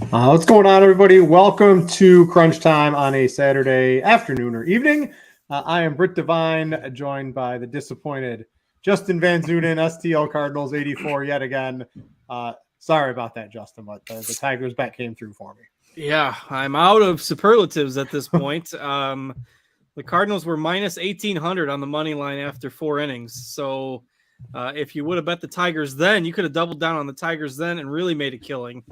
What's going on, everybody? Welcome to Crunch Time on a Saturday afternoon or evening. I am Britt Devine, joined by the disappointed Justin Van Zuiden, STL Cardinals 84 yet again. Sorry about that, Justin, but the Tigers bet came through for me. Yeah, I'm out of superlatives at this point. The Cardinals were minus 1,800 on the money line after 4 innings. So if you would have bet the Tigers then, you could have doubled down on the Tigers then and really made a killing.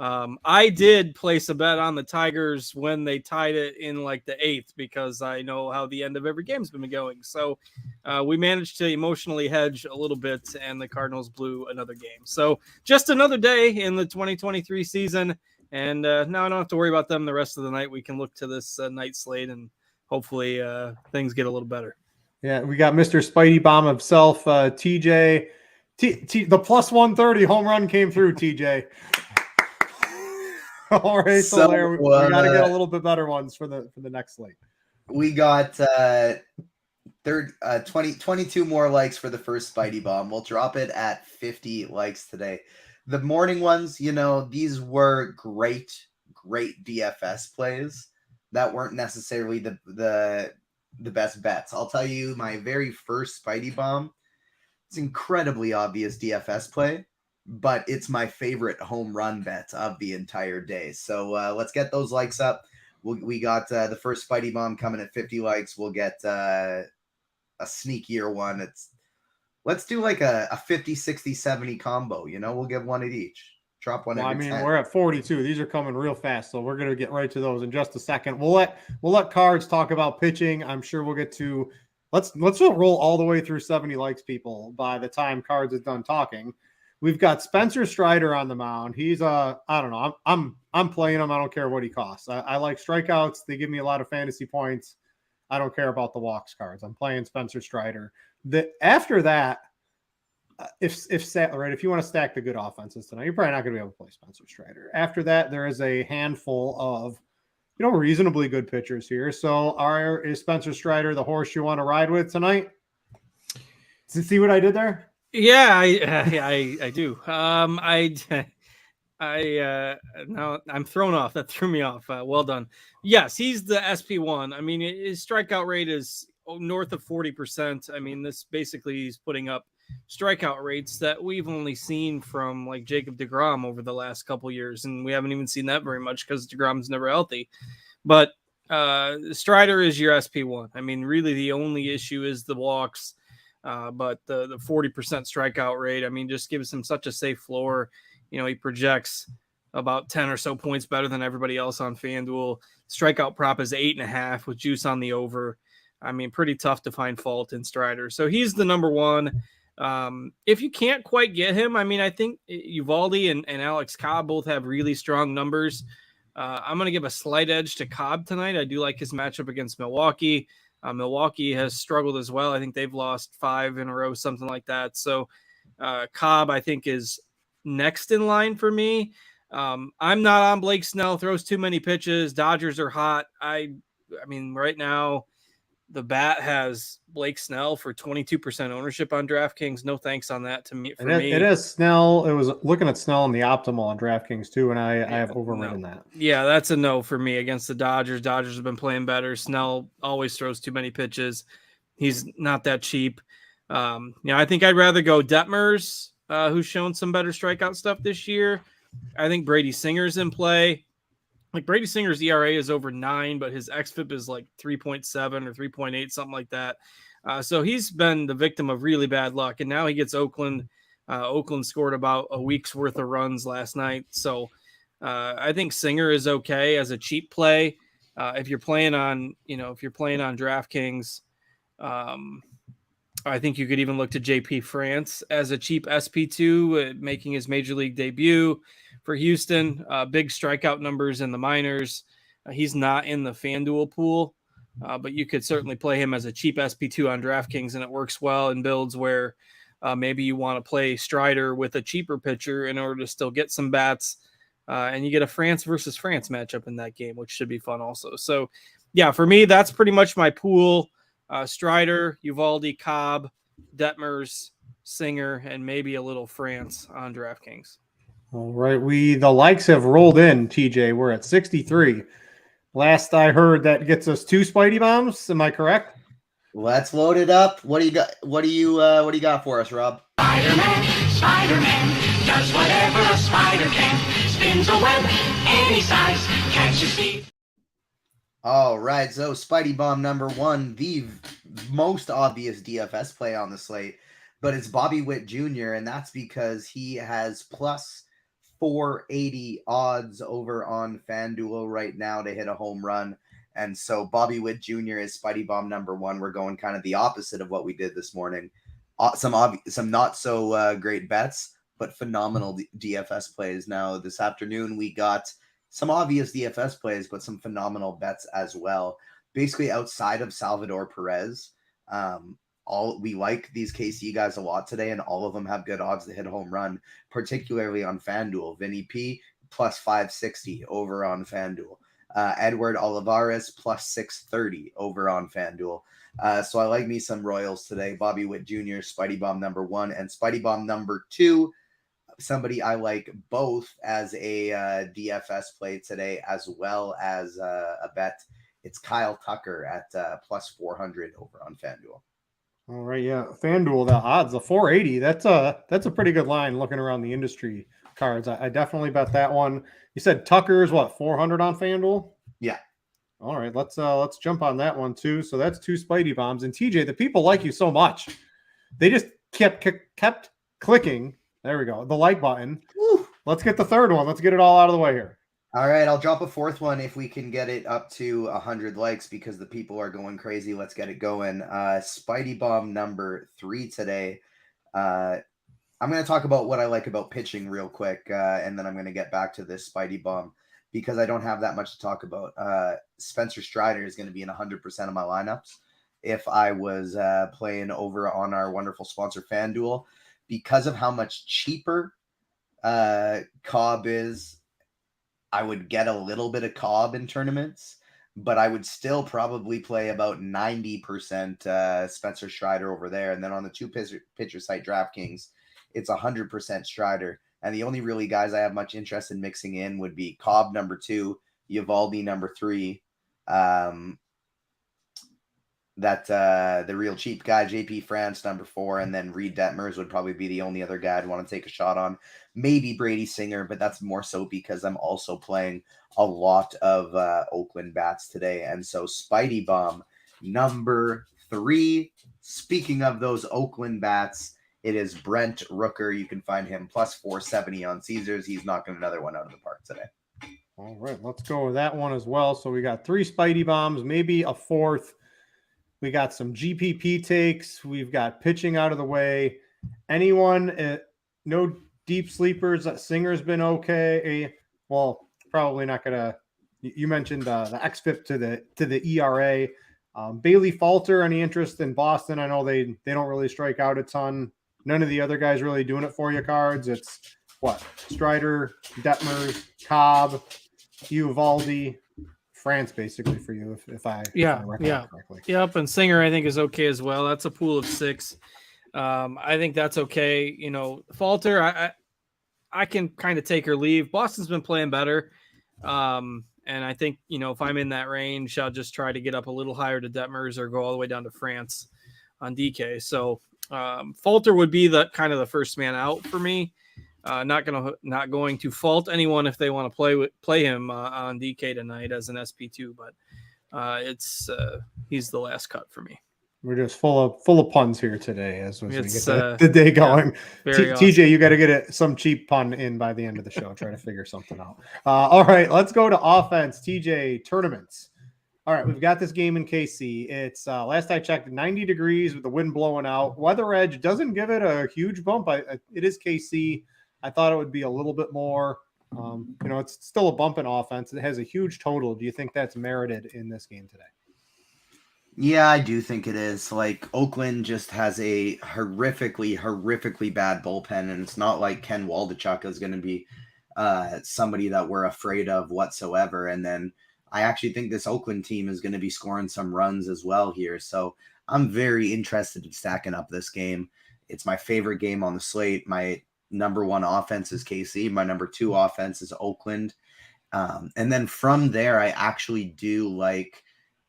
I did place a bet on the Tigers when they tied it in like the 8th because I know how the end of every game's been going. So we managed to emotionally hedge a little bit, and the Cardinals blew another game. So just another day in the 2023 season. And now I don't have to worry about them the rest of the night. We can look to this night slate, and hopefully things get a little better. Yeah, we got Mr. Spidey Bomb himself, TJ. The plus 130 home run came through, TJ. All right, so there we got to get a little bit better ones for the next slate. We got 22 more likes for the first Spidey Bomb. We'll drop it at 50 likes today. The morning ones, these were great DFS plays that weren't necessarily the best bets. I'll tell you my very first Spidey Bomb. It's incredibly obvious DFS play, but it's my favorite home run bet of the entire day. So let's get those likes up. We got the first Spidey Bomb coming at 50 likes. We'll get a sneakier one. Let's do like a 50, 60, 70 combo. We'll give one at each. Drop one. Well, 10. We're at 42. These are coming real fast, so we're gonna get right to those in just a second. We'll let Cards talk about pitching. I'm sure we'll get to. Let's roll all the way through 70 likes, people, by the time Cards is done talking. We've got Spencer Strider on the mound. He's I don't know. I'm playing him. I don't care what he costs. I like strikeouts. They give me a lot of fantasy points. I don't care about the walks. Cards. I'm playing Spencer Strider. After that, if you want to stack the good offenses tonight, you're probably not going to be able to play Spencer Strider. After that, there is a handful of reasonably good pitchers here. So is Spencer Strider the horse you want to ride with tonight? See what I did there? Yeah, I do. Now I'm thrown off. That threw me off. Well done. Yes, he's the SP1. I mean, his strikeout rate is north of 40%. I mean, this basically he's putting up strikeout rates that we've only seen from like Jacob deGrom over the last couple years, and we haven't even seen that very much because deGrom's never healthy. But Strider is your SP1. I mean, really the only issue is the walks. But the 40% strikeout rate, I mean, just gives him such a safe floor. He projects about 10 or so points better than everybody else on Fanduel. Strikeout prop is 8.5 with juice on the over. I mean, pretty tough to find fault in Strider. So he's the number one. If you can't quite get him, I mean, I think Uvalde and Alex Cobb both have really strong numbers. I'm going to give a slight edge to Cobb tonight. I do like his matchup against Milwaukee. Milwaukee has struggled as well. I think they've lost 5 in a row, something like that. So Cobb, I think, is next in line for me. I'm not on Blake Snell. Throws too many pitches. Dodgers are hot. I mean, right now, the bat has Blake Snell for 22% ownership on DraftKings. No thanks on that to me. It has Snell. It was looking at Snell in the optimal on DraftKings too, and I have overridden that. Yeah, that's a no for me against the Dodgers. Dodgers have been playing better. Snell always throws too many pitches. He's not that cheap. I think I'd rather go Detmers, who's shown some better strikeout stuff this year. I think Brady Singer's in play. Like Brady Singer's ERA is over 9, but his xFIP is like 3.7 or 3.8, something like that. So he's been the victim of really bad luck, and now he gets Oakland. Oakland scored about a week's worth of runs last night. So I think Singer is okay as a cheap play. If you're playing on DraftKings, I think you could even look to JP France as a cheap SP2, making his major league debut for Houston. Big strikeout numbers in the minors. He's not in the FanDuel pool, but you could certainly play him as a cheap SP2 on DraftKings, and it works well in builds where maybe you want to play Strider with a cheaper pitcher in order to still get some bats, and you get a France versus France matchup in that game, which should be fun also. So, yeah, for me, that's pretty much my pool. Strider, Uvalde, Cobb, Detmers, Singer, and maybe a little France on DraftKings. All right, the likes have rolled in, TJ. We're at 63. Last I heard, that gets us 2 Spidey bombs. Am I correct? Let's load it up. What do you got? What do you got for us, Rob? Spider-Man does whatever a spider can. Spins a web any size, catches thief. All right, so Spidey Bomb number 1, the most obvious DFS play on the slate, but it's Bobby Witt Jr., and that's because he has plus 480 odds over on Fanduel right now to hit a home run. And so Bobby Witt Jr. is Spidey Bomb number 1. We're going kind of the opposite of what we did this morning. Some not so great bets, but phenomenal DFS plays. Now, this afternoon, we got some obvious DFS plays, but some phenomenal bets as well. Basically, outside of Salvador Perez, we like these KC guys a lot today, and all of them have good odds to hit a home run, particularly on FanDuel. Vinny P plus 560 over on FanDuel. Edward Olivares plus 630 over on FanDuel. So I like me some Royals today. Bobby Witt Jr., Spidey Bomb number 1, and Spidey Bomb number 2. Somebody I like both as a DFS play today, as well as a bet. It's Kyle Tucker at plus 400 over on FanDuel. All right, yeah, FanDuel, the odds, the 480. That's a pretty good line looking around the industry cards. I definitely bet that one. You said Tucker's what, 400 on FanDuel? Yeah. All right, let's jump on that one too. So that's 2 Spidey bombs. And TJ, the people like you so much, they just kept clicking. There we go. The like button. Woo. Let's get the third one. Let's get it all out of the way here. All right, I'll drop a fourth one if we can get it up to 100 likes because the people are going crazy. Let's get it going. Spidey Bomb number 3 today. I'm going to talk about what I like about pitching real quick, and then I'm going to get back to this Spidey Bomb because I don't have that much to talk about. Spencer Strider is going to be in 100% of my lineups if I was playing over on our wonderful sponsor FanDuel. Because of how much cheaper Cobb is, I would get a little bit of Cobb in tournaments, but I would still probably play about 90% Spencer Strider over there. And then on the 2-pitcher site DraftKings, it's 100% Strider. And the only really guys I have much interest in mixing in would be Cobb number 2, Eovaldi number 3, the real cheap guy, JP France number 4, and then Reed Detmers would probably be the only other guy I'd want to take a shot on. Maybe Brady Singer, but that's more so because I'm also playing a lot of Oakland bats today. And so Spidey Bomb number 3. Speaking of those Oakland bats, it is Brent Rooker. You can find him plus 470 on Caesars. He's knocking another one out of the park today. All right, let's go with that one as well. So we got 3 Spidey Bombs, maybe a fourth. We got some GPP takes. We've got pitching out of the way. Anyone, no deep sleepers. Singer's been okay. Well, probably not going to. You mentioned the xFIP to the ERA. Bailey Falter, any interest in Boston? I know they don't really strike out a ton. None of the other guys really doing it for you cards. It's what? Strider, Detmers, Cobb, Eovaldi, France basically for you if I recollect correctly. Yep, and Singer I think is okay as well. That's a pool of 6. I think that's okay. You know, Falter, I can kind of take or leave. Boston's been playing better. And I think, you know, if I'm in that range, I'll just try to get up a little higher to Detmers or go all the way down to France on DK. So Falter would be the kind of the first man out for me. Not going to fault anyone if they want to play him on DK tonight as an SP2, but he's the last cut for me. We're just full of puns here today as we get the day going. Yeah, TJ, you got to get some cheap pun in by the end of the show. Try to figure something out. All right, let's go to offense. TJ, tournaments. All right, we've got this game in KC. It's last I checked, 90 degrees with the wind blowing out. Weather Edge doesn't give it a huge bump. It is KC. I thought it would be a little bit more. It's still a bump in offense. It has a huge total. Do you think that's merited in this game today? Yeah, I do think it is. Like, Oakland just has a horrifically bad bullpen, and it's not like Ken Waldichuk is going to be somebody that we're afraid of whatsoever. And then I actually think this Oakland team is going to be scoring some runs as well here. So I'm very interested in stacking up this game. It's my favorite game on the slate. My number 1 offense is KC. My number 2 offense is Oakland. And then from there, I actually do like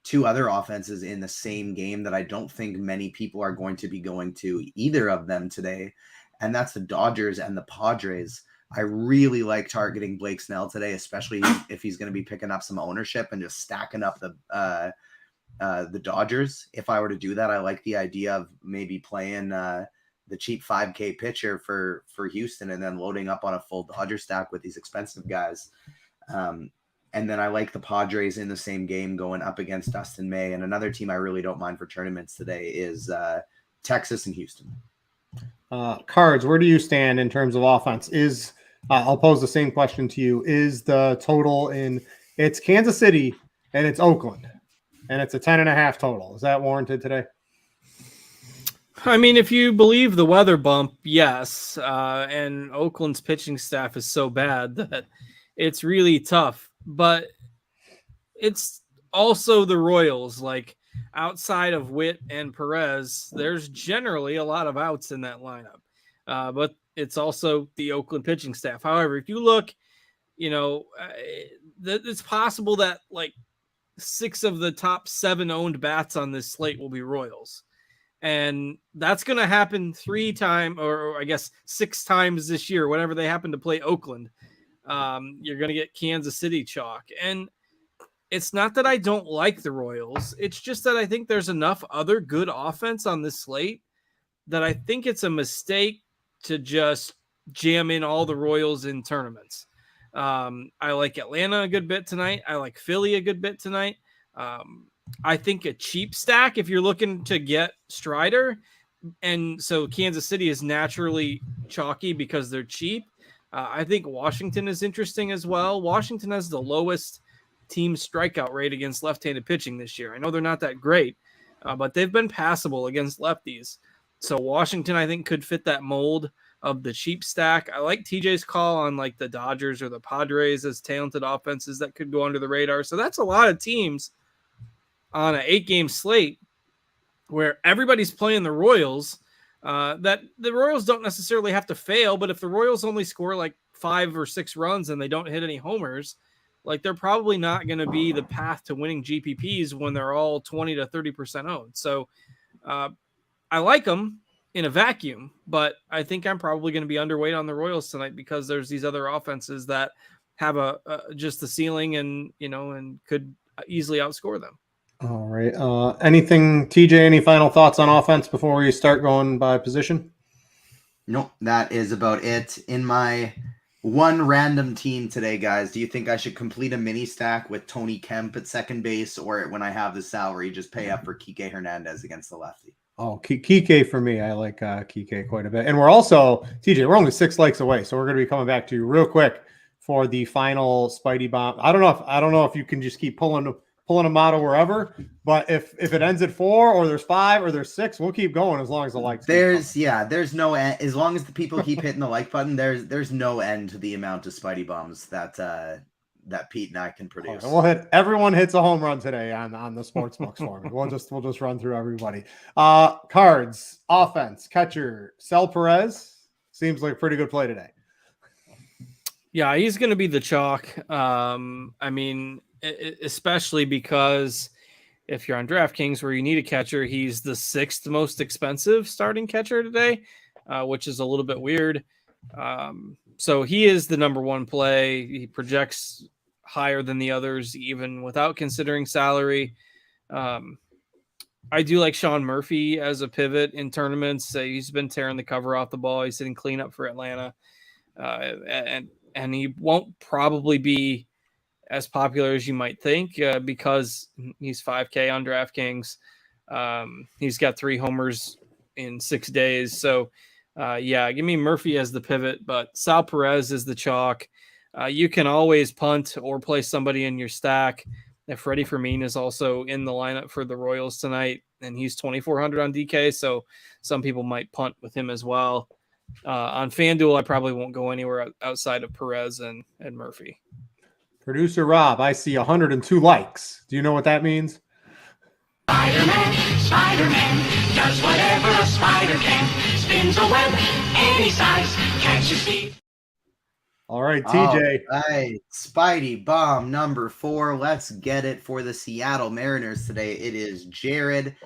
2 other offenses in the same game that I don't think many people are going to be going to either of them today. And that's the Dodgers and the Padres. I really like targeting Blake Snell today, especially if he's going to be picking up some ownership and just stacking up the Dodgers. If I were to do that, I like the idea of maybe playing the cheap 5K pitcher for Houston and then loading up on a full Dodger stack with these expensive guys. And then I like the Padres in the same game going up against Dustin May. And another team I really don't mind for tournaments today is Texas and Houston. Cards, where do you stand in terms of offense? I'll pose the same question to you. Is the total it's Kansas City and it's Oakland and it's a 10.5 total. Is that warranted today? I mean, if you believe the weather bump, yes. And Oakland's pitching staff is so bad that it's really tough. But it's also the Royals. Like, outside of Witt and Perez, there's generally a lot of outs in that lineup. But it's also the Oakland pitching staff. However, if you look, it's possible that like 6 of the top 7 owned bats on this slate will be Royals. And that's going to happen 3 times, or I guess 6 times this year, whenever they happen to play Oakland. You're going to get Kansas City chalk. And it's not that I don't like the Royals. It's just that I think there's enough other good offense on this slate that I think it's a mistake to just jam in all the Royals in tournaments. I like Atlanta a good bit tonight. I like Philly a good bit tonight. I think a cheap stack, if you're looking to get Strider, and so Kansas City is naturally chalky because they're cheap. I think Washington is interesting as well. Washington has the lowest team strikeout rate against left-handed pitching this year. I know they're not that great, but they've been passable against lefties. So Washington, I think, could fit that mold of the cheap stack. I like TJ's call on like the Dodgers or the Padres as talented offenses that could go under the radar. So that's a lot of teams on an 8-game slate where everybody's playing the Royals. That the Royals don't necessarily have to fail, but if the Royals only score like 5 or 6 runs and they don't hit any homers, like they're probably not going to be the path to winning GPPs when they're all 20 to 30% owned. So I like them in a vacuum, but I think I'm probably going to be underweight on the Royals tonight because there's these other offenses that have just the ceiling and could easily outscore them. All right. Anything, TJ, any final thoughts on offense before we start going by position? Nope, that is about it. In my one random team today, guys, do you think I should complete a mini stack with Tony Kemp at second base, or when I have the salary, just pay up for Kike Hernandez against the lefty? Oh, Kike for me. I like Kike quite a bit. And we're also, TJ, we're only 6 likes away, so we're going to be coming back to you real quick for the final Spidey bomb. I don't know if you can just keep pulling them out of wherever, but if it ends at 4 or there's 5 or there's 6, we'll keep going as long as the likes. There's no end. As long as the people keep hitting the like button, there's no end to the amount of Spidey bombs that Pete and I can produce. Everyone hits a home run today on the sports books for me. We'll just run through everybody. Cards, offense, catcher, Sal Perez seems like a pretty good play today. Yeah, he's going to be the chalk. I mean, especially because if you're on DraftKings where you need a catcher, he's the 6th most expensive starting catcher today, which is a little bit weird. So he is the number 1 play. He projects higher than the others, even without considering salary. I do like Sean Murphy as a pivot in tournaments. He's been tearing the cover off the ball. He's sitting clean up for Atlanta. And he won't probably be as popular as you might think because he's 5K on DraftKings. He's got 3 homers in 6 days. So, give me Murphy as the pivot, but Sal Perez is the chalk. You can always punt or play somebody in your stack. If Freddie Fermin is also in the lineup for the Royals tonight, and he's 2,400 on DK, so some people might punt with him as well. On FanDuel, I probably won't go anywhere outside of Perez and Murphy. Producer Rob, I see 102 likes. Do you know what that means? Spider-Man does whatever a spider can. spins a web any size, catches thief. All right, TJ. All right, Spidey bomb number 4. Let's get it for the Seattle Mariners today. It is Jared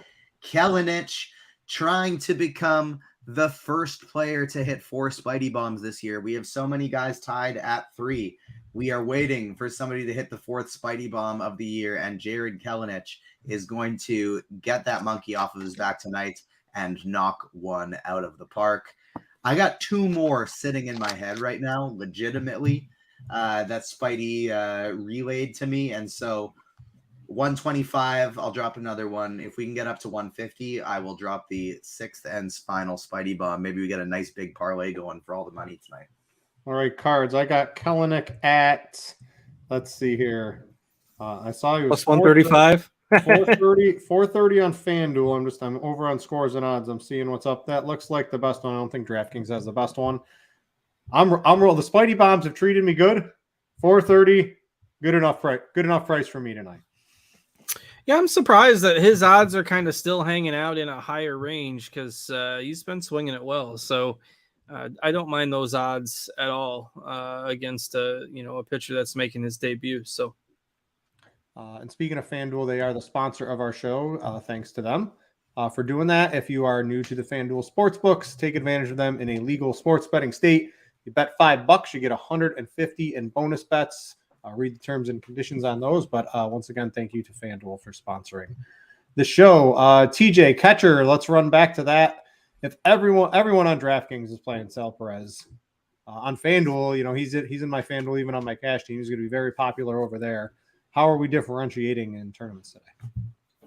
Kelenic trying to become the first player to hit 4 Spidey bombs this year. We have so many guys tied at 3. We are waiting for somebody to hit the 4th Spidey bomb of the year, and Jared Kelenic is going to get that monkey off of his back tonight and knock one out of the park. I got 2 more sitting in my head right now, legitimately, that Spidey relayed to me. And so 125, I'll drop another one. If we can get up to 150, I will drop the 6th and final Spidey bomb. Maybe we get a nice big parlay going for all the money tonight. All right, cards. I got Kelenic at, let's see here. I saw he was Plus 135. 430 on Fanduel. I'm over on scores and odds. I'm seeing what's up. That looks like the best one. I don't think DraftKings has the best one. I'm roll. The Spidey bombs have treated me good. 430, good enough price. Good enough price for me tonight. Yeah, I'm surprised that his odds are kind of still hanging out in a higher range because he's been swinging it well. So I don't mind those odds at all against a pitcher that's making his debut. So. And speaking of FanDuel, they are the sponsor of our show. Thanks to them for doing that. If you are new to the FanDuel Sportsbooks, take advantage of them in a legal sports betting state. You bet $5, you get 150 in bonus bets. Read the terms and conditions on those. But once again, thank you to FanDuel for sponsoring the show. TJ, catcher, let's run back to that. If everyone on DraftKings is playing Sal Perez on FanDuel, he's in my FanDuel, even on my cash team. He's going to be very popular over there. How are we differentiating in tournaments today?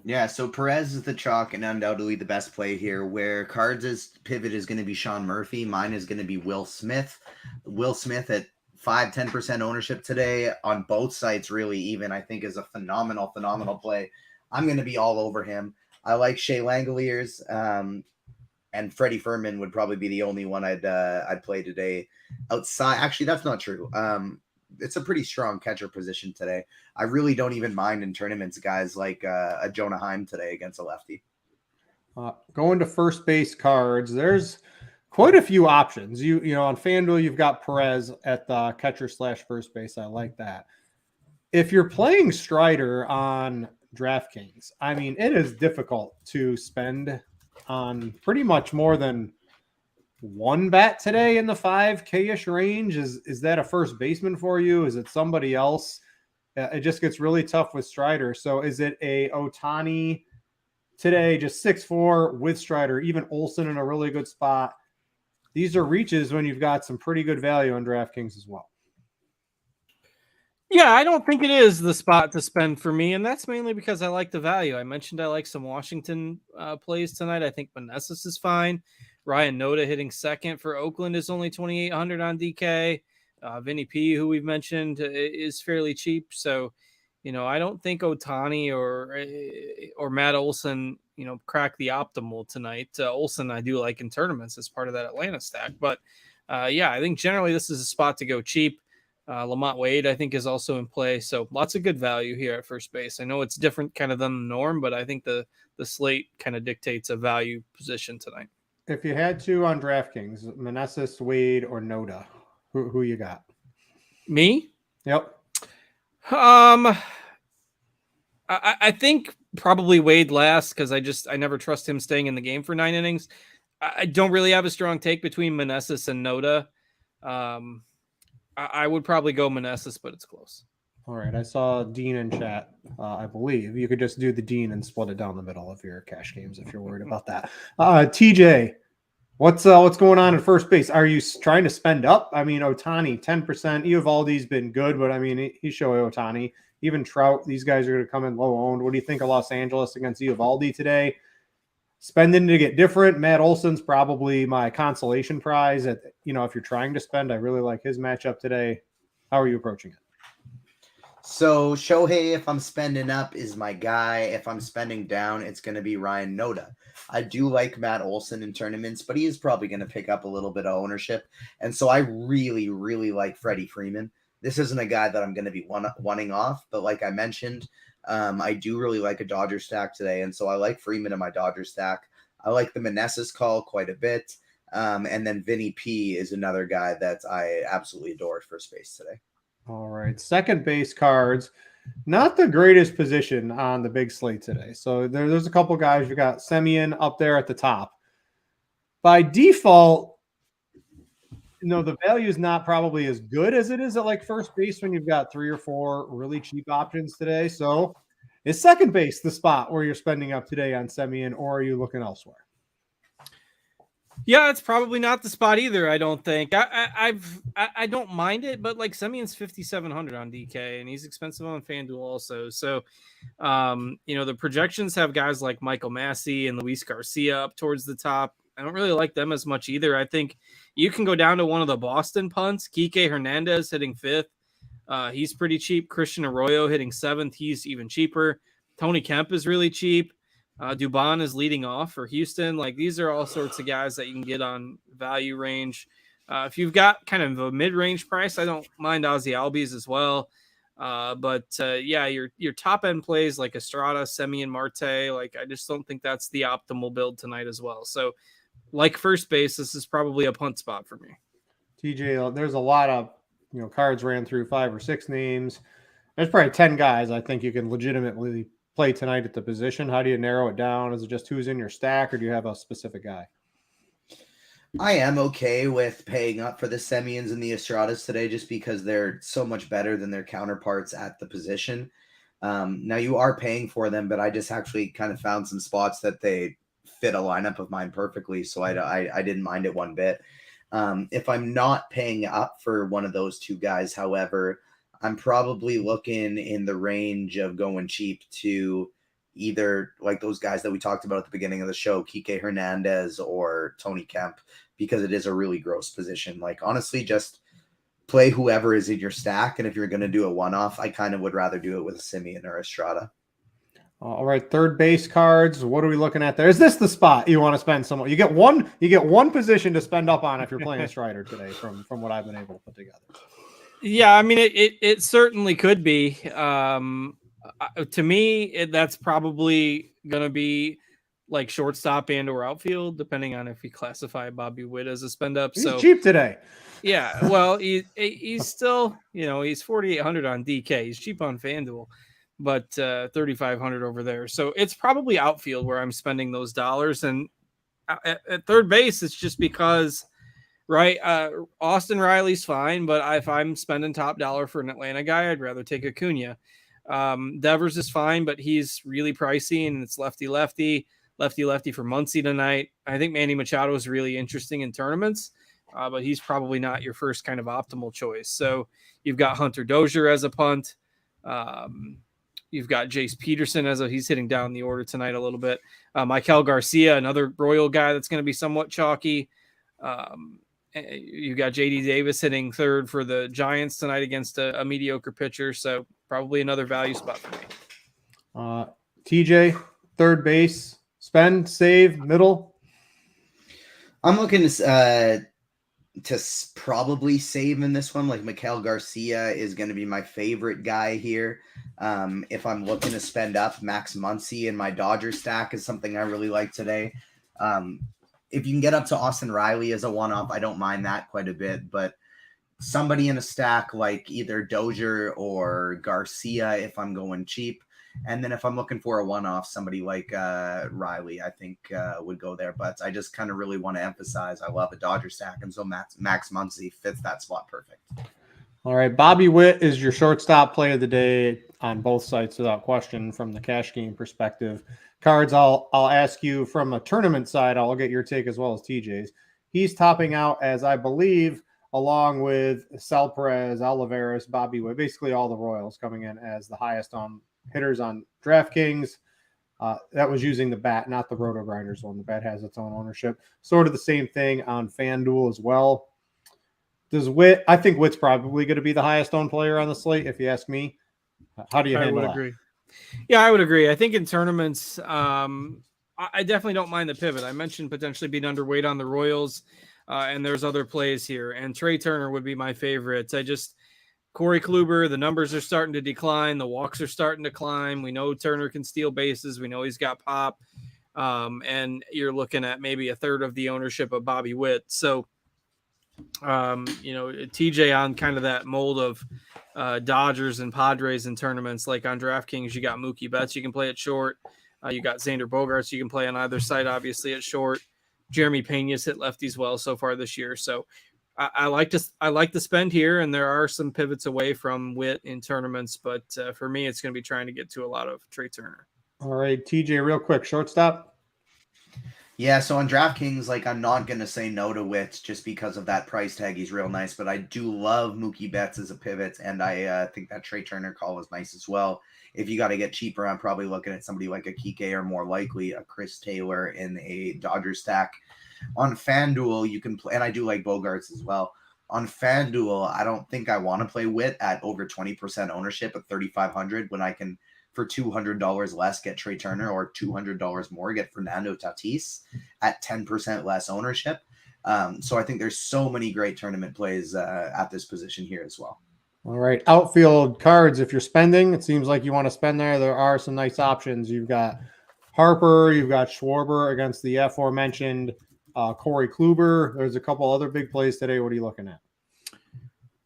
Yeah, so Perez is the chalk and undoubtedly the best play here, where Cards' pivot is going to be Sean Murphy. Mine is going to be Will Smith. Will Smith at 5-10% ownership today on both sites, really even, I think is a phenomenal play. I'm going to be all over him. I like Shea Langoliers, and Freddie Furman would probably be the only one I'd play today outside. Actually, that's not true. It's a pretty strong catcher position today. I really don't even mind in tournaments guys like a Jonah Heim today against a lefty. Going to first base cards, there's quite a few options. You know, on FanDuel, you've got Perez at the catcher / first base. I like that. If you're playing Strider on DraftKings, I mean, it is difficult to spend on pretty much more than one bat today in the 5K-ish range. Is that a first baseman for you? Is it somebody else? It just gets really tough with Strider. So is it a Ohtani today, just 6'4" with Strider, even Olsen in a really good spot? These are reaches when you've got some pretty good value on DraftKings as well. Yeah, I don't think it is the spot to spend for me, and that's mainly because I like the value. I mentioned I like some Washington plays tonight. I think Meneses is fine. Ryan Noda hitting second for Oakland is only 2,800 on DK. Vinny P, who we've mentioned, is fairly cheap. So, you know, I don't think Ohtani or Matt Olson, you know, crack the optimal tonight. Olson I do like in tournaments as part of that Atlanta stack. But, yeah, I think generally this is a spot to go cheap. Lamont Wade, I think, is also in play. So lots of good value here at first base. I know it's different kind of than the norm, but I think the slate kind of dictates a value position tonight. If you had to on DraftKings, Meneses, Wade, or Noda, who you got? Me? Yep. I think probably Wade last because I never trust him staying in the game for 9 innings. I don't really have a strong take between Meneses and Noda. I would probably go Meneses, but it's close. All right. I saw Dean in chat. I believe you could just do the Dean and split it down the middle of your cash games if you're worried about that. TJ, what's going on at first base? Are you trying to spend up? I mean, Ohtani, 10%. Eovaldi's been good, but I mean, he's showing Ohtani. Even Trout, these guys are going to come in low owned. What do you think of Los Angeles against Eovaldi today? Spending to get different. Matt Olson's probably my consolation prize. If you're trying to spend, I really like his matchup today. How are you approaching it? So Shohei, if I'm spending up, is my guy. If I'm spending down, it's going to be Ryan Noda. I do like Matt Olson in tournaments, but he is probably going to pick up a little bit of ownership. And so I really, really like Freddie Freeman. This isn't a guy that I'm going to be wanting off, but like I mentioned, I do really like a Dodger stack today. And so I like Freeman in my Dodger stack. I like the Meneses call quite a bit. And then Vinny P is another guy that I absolutely adore at first base today. All right. Second base cards, not the greatest position on the big slate today. So there's a couple guys. You got Semien up there at the top. By default, the value is not probably as good as it is at like first base when you've got 3 or 4 really cheap options today. So is second base the spot where you're spending up today on Semien, or are you looking elsewhere? Yeah, it's probably not the spot either. I don't think. I don't mind it, but like Semien's 5,700 on DK, and he's expensive on FanDuel also. So, the projections have guys like Michael Massey and Luis Garcia up towards the top. I don't really like them as much either. I think you can go down to one of the Boston punts. Kike Hernandez hitting 5th. He's pretty cheap. Christian Arroyo hitting 7th. He's even cheaper. Tony Kemp is really cheap. Dubon is leading off for Houston. Like, these are all sorts of guys that you can get on value range. If you've got kind of a mid-range price, I don't mind Ozzy Albies as well. Your top end plays like Estrada, Semien, Marte, like I just don't think that's the optimal build tonight as well. So, like first base, this is probably a punt spot for me. TJ, there's a lot of cards ran through 5 or 6 names. There's probably 10 guys I think you can legitimately play tonight at the position. How do you narrow it down? Is it just who's in your stack, or do you have a specific guy? I am okay with paying up for the Semiens and the Estradas today just because they're so much better than their counterparts at the position. Now you are paying for them, but I just actually kind of found some spots that they fit a lineup of mine perfectly, so I didn't mind it one bit. If I'm not paying up for one of those 2 guys, however, I'm probably looking in the range of going cheap to either like those guys that we talked about at the beginning of the show, Kike Hernandez or Tony Kemp, because it is a really gross position. Like, honestly, just play whoever is in your stack. And if you're going to do a one-off, I kind of would rather do it with a Semien or Estrada. All right, third base cards. What are we looking at there? Is this the spot you want to spend some? You get one position to spend up on if you're playing a Strider today, from what I've been able to put together. Yeah, I mean, it certainly could be. To me, that's probably going to be like shortstop and or outfield, depending on if you classify Bobby Witt as a spend up. He's cheap today. Yeah, well, he's still, he's 4,800 on DK. He's cheap on FanDuel, but 3,500 over there. So it's probably outfield where I'm spending those dollars. And at third base, it's just because, right, Austin Riley's fine, but if I'm spending top dollar for an Atlanta guy, I'd rather take Acuna. Devers is fine, but he's really pricey, and it's lefty for Muncy tonight. I think Manny Machado is really interesting in tournaments, but he's probably not your first kind of optimal choice. So you've got Hunter Dozier as a punt. You've got Jace Peterson he's hitting down the order tonight a little bit. Michael Garcia, another Royal guy that's going to be somewhat chalky. You got JD Davis hitting 3rd for the Giants tonight against a mediocre pitcher. So probably another value spot for me. TJ, third base, spend, save, middle. I'm looking to probably save in this one. Like, Michael Garcia is going to be my favorite guy here. If I'm looking to spend up, Max Muncy in my Dodger stack is something I really like today. If you can get up to Austin Riley as a one-off, I don't mind that quite a bit. But somebody in a stack like either Dozier or Garcia if I'm going cheap. And then if I'm looking for a one-off, somebody like Riley, I think would go there. But I just kind of really want to emphasize I love a Dodger stack, and so Max Muncy fits that spot perfect. All right, Bobby Witt is your shortstop play of the day on both sites without question from the cash game perspective. Cards, I'll ask you from a tournament side. I'll get your take as well as TJ's. He's topping out as I believe, along with Sal Perez, Olivares, Bobby Witt, basically all the Royals coming in as the highest on hitters on DraftKings. That was using the bat, not the RotoGrinders one. The bat has its own ownership. Sort of the same thing on FanDuel as well. I think Witt's probably going to be the highest owned player on the slate, if you ask me. How do you handle that? I would agree. Yeah, I would agree. I think in tournaments, I definitely don't mind the pivot. I mentioned potentially being underweight on the Royals, and there's other plays here. And Trey Turner would be my favorite. Corey Kluber, the numbers are starting to decline. The walks are starting to climb. We know Turner can steal bases. We know he's got pop. and you're looking at maybe a third of the ownership of Bobby Witt. So, TJ on kind of that mold of Dodgers and Padres in tournaments, like on DraftKings, you got Mookie Betts, you can play at short. You got Xander Bogaerts, you can play on either side, obviously at short. Jeremy Pena's hit lefties well so far this year. So I like to spend here, and there are some pivots away from Witt in tournaments, but for me, it's going to be trying to get to a lot of Trey Turner. All right, TJ, real quick, shortstop. Yeah, so on DraftKings, like I'm not gonna say no to Witt just because of that price tag. He's real nice, but I do love Mookie Betts as a pivot, and I think that Trey Turner call was nice as well. If you got to get cheaper, I'm probably looking at somebody like a Kike or more likely a Chris Taylor in a Dodgers stack. On FanDuel, you can play, and I do like Bogarts as well. On FanDuel, I don't think I want to play Witt at over 20% ownership at 3,500 when I can, for $200 less, get Trey Turner, or $200 more, get Fernando Tatis at 10% less ownership. So I think there's so many great tournament plays at this position here as well. All right, outfield cards. If you're spending, it seems like you want to spend there. There are some nice options. You've got Harper, you've got Schwarber against the aforementioned Corey Kluber. There's a couple other big plays today. What are you looking at?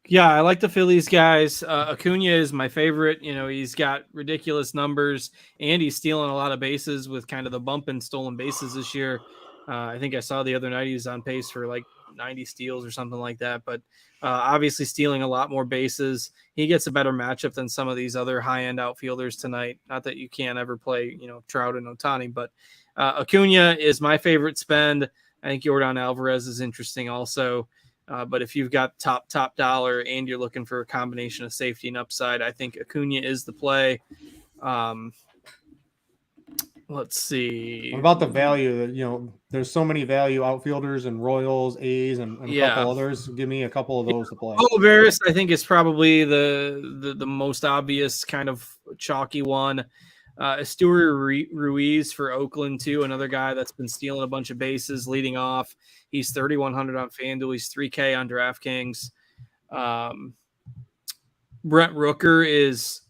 Yeah, I like the Phillies guys. Acuna is my favorite. He's got ridiculous numbers, and he's stealing a lot of bases with kind of the bump in stolen bases this year. I think I saw the other night he's on pace for like 90 steals or something like that. But obviously stealing a lot more bases. He gets a better matchup than some of these other high-end outfielders tonight. Not that you can't ever play, Trout and Ohtani, but Acuna is my favorite spend. I think Yordan Alvarez is interesting also. But if you've got top dollar and you're looking for a combination of safety and upside, I think Acuna is the play. Let's see. What about the value? There's so many value outfielders and Royals, A's, and a couple others. Give me a couple of those to play. Olivares, I think, is probably the most obvious kind of chalky one. Esteury Ruiz for Oakland, too, another guy that's been stealing a bunch of bases leading off. He's 3,100 on FanDuel. He's 3K on DraftKings. Brent Rooker is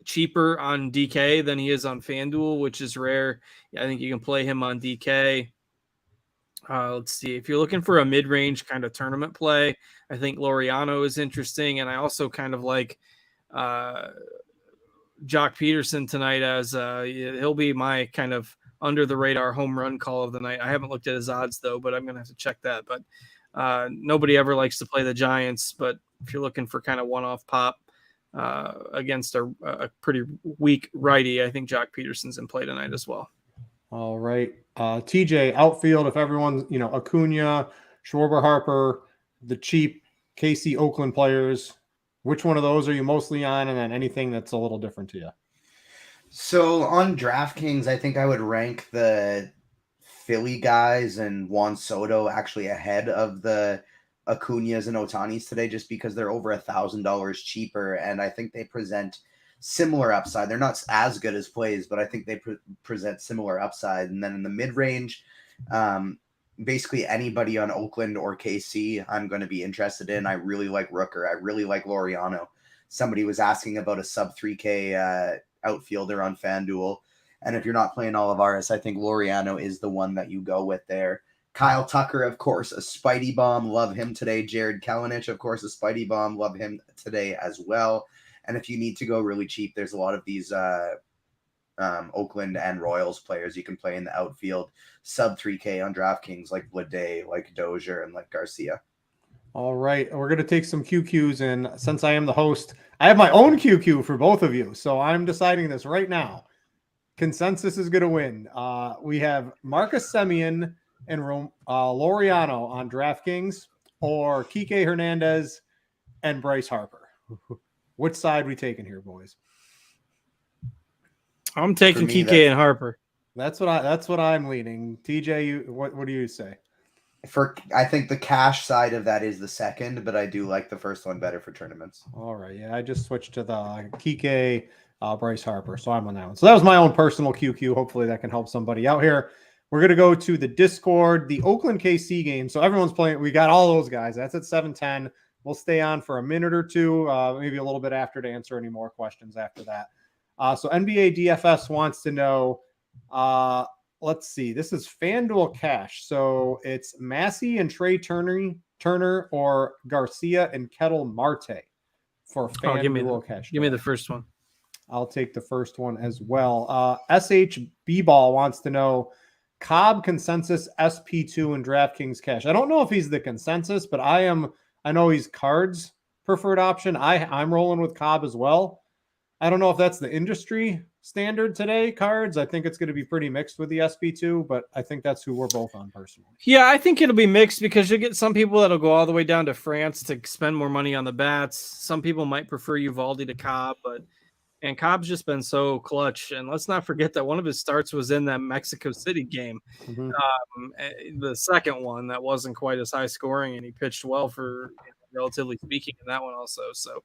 cheaper on DK than he is on FanDuel, which is rare. I think you can play him on DK. Let's see. If you're looking for a mid-range kind of tournament play, I think Laureano is interesting. And I also kind of like Jock Peterson tonight as he'll be my kind of under the radar home run call of the night. I haven't looked at his odds though, but I'm going to have to check that. But nobody ever likes to play the Giants, but if you're looking for kind of one-off pop against a pretty weak righty, I think Jock Peterson's in play tonight as well. All right. TJ, outfield, if everyone's, Acuna, Schwarber, Harper, the cheap KC Oakland players, which one of those are you mostly on? And then anything that's a little different to you? So on DraftKings, I think I would rank the Philly guys and Juan Soto actually ahead of the Acuñas and Otanis today, just because they're over $1,000 cheaper. And I think they present similar upside. They're not as good as plays, but I think they present similar upside. And then in the mid-range, basically anybody on Oakland or KC, I'm going to be interested in. I really like Rooker. I really like Laureano. Somebody was asking about a sub 3K outfielder on FanDuel. And if you're not playing Olivares, I think Laureano is the one that you go with there. Kyle Tucker, of course, a Spidey bomb. Love him today. Jared Kelenic, of course, a Spidey bomb. Love him today as well. And if you need to go really cheap, there's a lot of these Oakland and Royals players you can play in the outfield. Sub 3K on DraftKings like Bleday, like Dozier, and like Garcia. All right. We're going to take some QQs. And since I am the host, I have my own QQ for both of you. So I'm deciding this right now. Consensus is going to win. We have Marcus Semien and Laureano on DraftKings, or Kike Hernandez and Bryce Harper. Which side are we taking here, boys? I'm taking Kike and Harper. That's what I'm leaning. TJ, what do you say? I think the cash side of that is the second, but I do like the first one better for tournaments. All right, yeah, I just switched to the Kike, Bryce Harper, so I'm on that one. So that was my own personal QQ. Hopefully that can help somebody out here. We're going to go to the Discord, the Oakland KC game. So everyone's playing. We got all those guys. That's at 7:10. We'll stay on for a minute or two, maybe a little bit after, to answer any more questions after that. So NBA DFS wants to know, let's see. This is FanDuel Cash. So it's Massey and Trey Turner or Garcia and Kettle Marte for FanDuel Cash. Give me the first one. I'll take the first one as well. SHB Ball wants to know Cobb consensus SP2 and DraftKings Cash. I don't know if he's the consensus, but I know he's Cards preferred option. I'm rolling with Cobb as well. I don't know if that's the industry standard today, Cards. I think it's going to be pretty mixed with the SP2, but I think that's who we're both on personally. Yeah, I think it'll be mixed because you'll get some people that'll go all the way down to France to spend more money on the bats. Some people might prefer Uvalde to Cobb, and Cobb's just been so clutch. And let's not forget that one of his starts was in that Mexico City game. The second one that wasn't quite as high scoring, and he pitched well for relatively speaking in that one also. So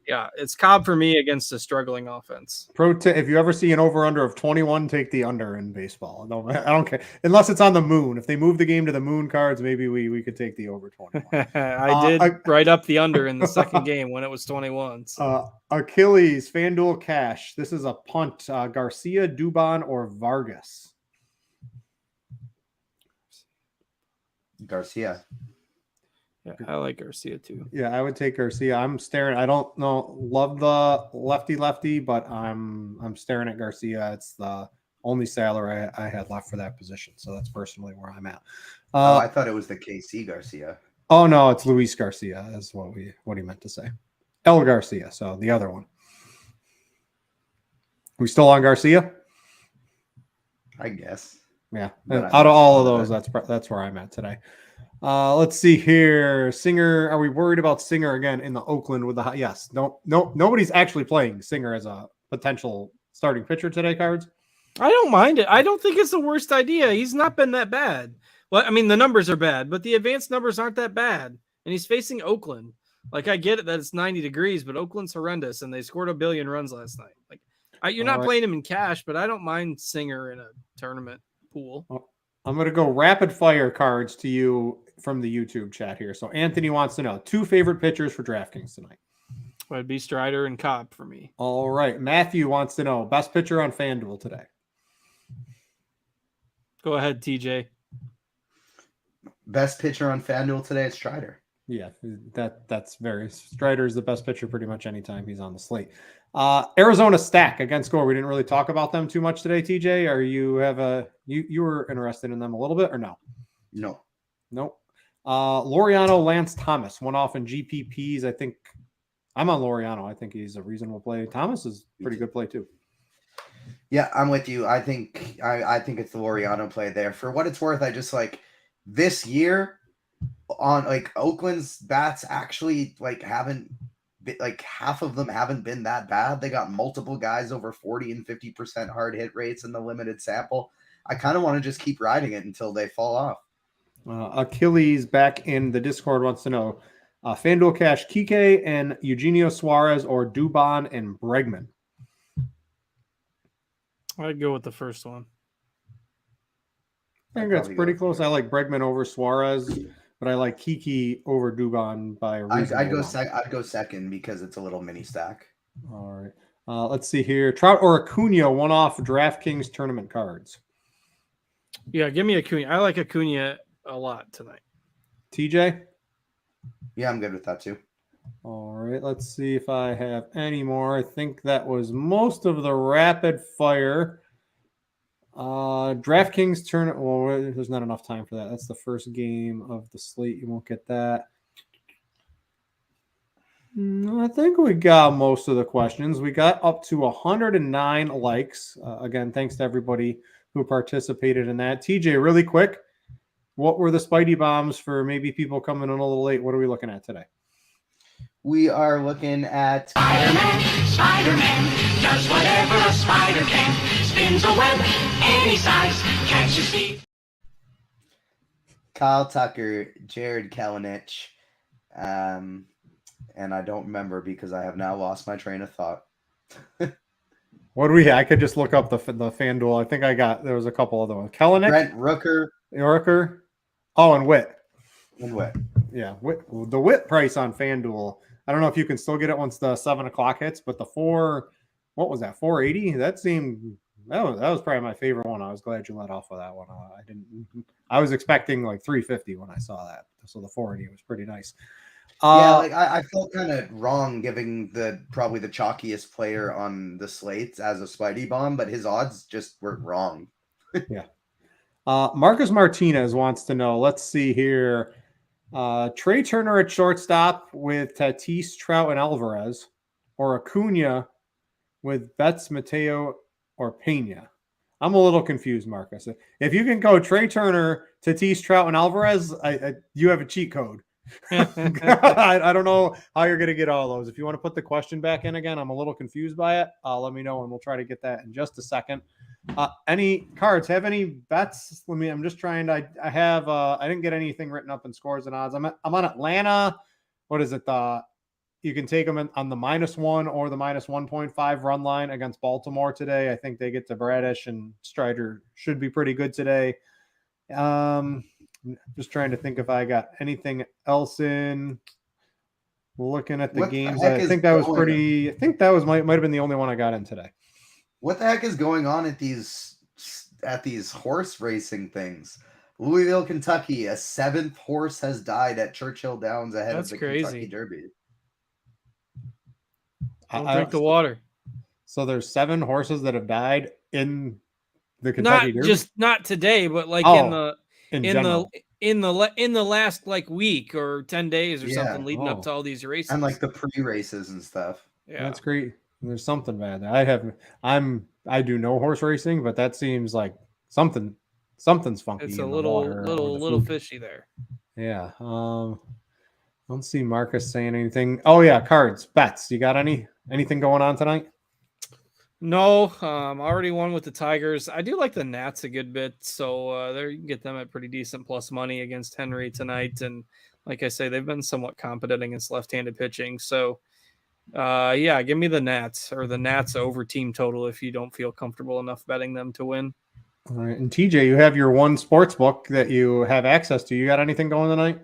yeah, it's Cobb for me against a struggling offense. Pro tip: if you ever see an over/under of 21, take the under in baseball. No, I don't care unless it's on the moon. If they move the game to the moon, Cards, maybe we could take the over 21. I did write up the under in the second game when it was 21. So. Achilles FanDuel Cash. This is a punt. Garcia, Dubon, or Vargas. Garcia. Yeah, I like Garcia too. Yeah, I would take Garcia. I'm staring. I don't know, love the lefty, but I'm staring at Garcia. It's the only salary I had left for that position, so that's personally where I'm at. I thought it was the KC Garcia. Oh no, it's Luis Garcia. Is what he meant to say. El Garcia. So the other one. We still on Garcia? I guess. Yeah. Out of all of those, that's where I'm at today. Let's see here. Singer, are we worried about Singer again in the Oakland with the yes? No, nobody's actually playing Singer as a potential starting pitcher today, Cards. I don't mind it. I don't think it's the worst idea. He's not been that bad. Well, I mean, the numbers are bad, but the advanced numbers aren't that bad. And he's facing Oakland. Like, I get it that it's 90 degrees, but Oakland's horrendous, and they scored 1 billion runs last night. Like, you're not playing him in cash, but I don't mind Singer in a tournament pool. I'm going to go rapid fire, Cards, to you from the YouTube chat here. So Anthony wants to know 2 favorite pitchers for DraftKings tonight. It'd be Strider and Cobb for me. All right. Matthew wants to know best pitcher on FanDuel today. Go ahead, TJ. Best pitcher on FanDuel today is Strider. Yeah, that's very Strider's the best pitcher pretty much anytime he's on the slate. Arizona stack against Gore. We didn't really talk about them too much today, TJ. Are you you were interested in them a little bit or no? No. Nope. Laureano, Lance Thomas, one off in GPPs. I think I'm on Laureano. I think he's a reasonable play. Thomas is pretty good play too. Yeah, I'm with you. I think it's the Laureano play there. For what it's worth, I just like this year on like Oakland's bats actually like haven't been, like half of them haven't been that bad. They got multiple guys over 40 and 50% hard hit rates in the limited sample. I kind of want to just keep riding it until they fall off. Achilles back in the Discord wants to know FanDuel Cash, Kike and Eugenio Suarez or Dubon and Bregman. I'd go with the first one. I think that's pretty close. I like Bregman over Suarez, but I like Kike over Dubon by a reason. I'd go second because it's a little mini stack. All right. Let's see here. Trout or Acuna, one off DraftKings tournament cards. Yeah, give me Acuna. I like Acuna a lot tonight. TJ? Yeah, I'm good with that too. All right. Let's see if I have any more. I think that was most of the rapid fire. DraftKings tournament. Well, there's not enough time for that. That's the first game of the slate. You won't get that. I think we got most of the questions. We got up to 109 likes. Again, thanks to everybody who participated in that. TJ, really quick, what were the Spidey bombs for maybe people coming in a little late? What are we looking at today? We are looking at Spider-Man does whatever a spider can. Spins a web any size, catches thief. Kyle Tucker, Jared Kalinich, and I don't remember because I have now lost my train of thought. What do we? I could just look up the FanDuel. I think there was a couple other ones. Kalinich, Brent Rooker. Oh, and Witt. And Witt. Yeah, the Witt price on FanDuel. I don't know if you can still get it once the 7 o'clock hits, but the 480, that seemed that was probably my favorite one. I was glad you let off with that one. I was expecting like 350 when I saw that. So the 480 was pretty nice. Yeah, like I felt kind of wrong giving probably the chalkiest player on the slates as a Spidey bomb, but his odds just were wrong. Yeah. Marcus Martinez wants to know. Let's see here. Trey Turner at shortstop with Tatis, Trout, and Alvarez, or Acuna with Betts, Mateo, or Pena. I'm a little confused, Marcus. If you can go Trey Turner, Tatis, Trout, and Alvarez, you have a cheat code. I don't know how you're going to get all those. If you want to put the question back in again, I'm a little confused by it. Let me know, and we'll try to get that in just a second. Any cards have any bets? I'm just trying to. I have. I didn't get anything written up in scores and odds. I'm on Atlanta. What is it? You can take them on the -1 or the -1.5 run line against Baltimore today. I think they get to Bradish, and Strider should be pretty good today. Just trying to think if I got anything else in. Looking at the games, I think that was pretty. I think that might have been the only one I got in today. What the heck is going on at these horse racing things? Louisville, Kentucky, a 7th horse has died at Churchill Downs ahead of the Kentucky Derby. Don't drink the water. So there's 7 horses that have died in the Kentucky Derby. Not today, but like in the last like week or 10 days or something leading up to all these races and like the pre-races and stuff. Yeah, that's great. There's something bad there. I do no horse racing, but that seems like something's funky. It's a little fishy there. Yeah. I don't see Marcus saying anything. Oh yeah, cards, bets. You got anything going on tonight? No, already won with the Tigers. I do like the Nats a good bit, so there you can get them at pretty decent plus money against Henry tonight. And like I say, they've been somewhat competent against left-handed pitching. So, yeah, give me the Nats over team total if you don't feel comfortable enough betting them to win. All right, and TJ, you have your one sports book that you have access to. You got anything going tonight?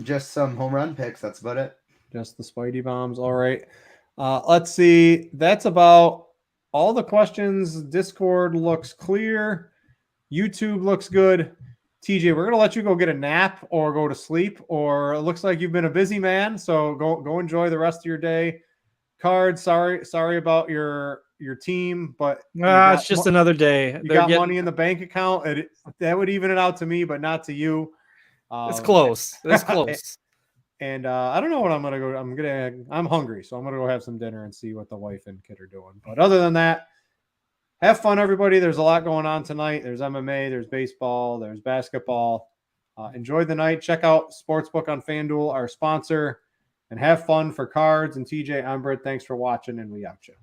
Just some home run picks. That's about it. Just the Spidey bombs. All right. Let's see. That's about all the questions. Discord looks clear. YouTube looks good. TJ, we're going to let you go get a nap or go to sleep, or it looks like you've been a busy man. So go enjoy the rest of your day. Cards, sorry about your team, but it's just another day. You got money in the bank account. That would even it out to me, but not to you. It's close. It's close. And I don't know what I'm gonna go. I'm hungry, so I'm gonna go have some dinner and see what the wife and kid are doing. But other than that, have fun, everybody. There's a lot going on tonight. There's MMA, there's baseball, there's basketball. Enjoy the night. Check out Sportsbook on Fanduel, our sponsor, and have fun for cards. And TJ, I'm Britt. Thanks for watching, and we out you.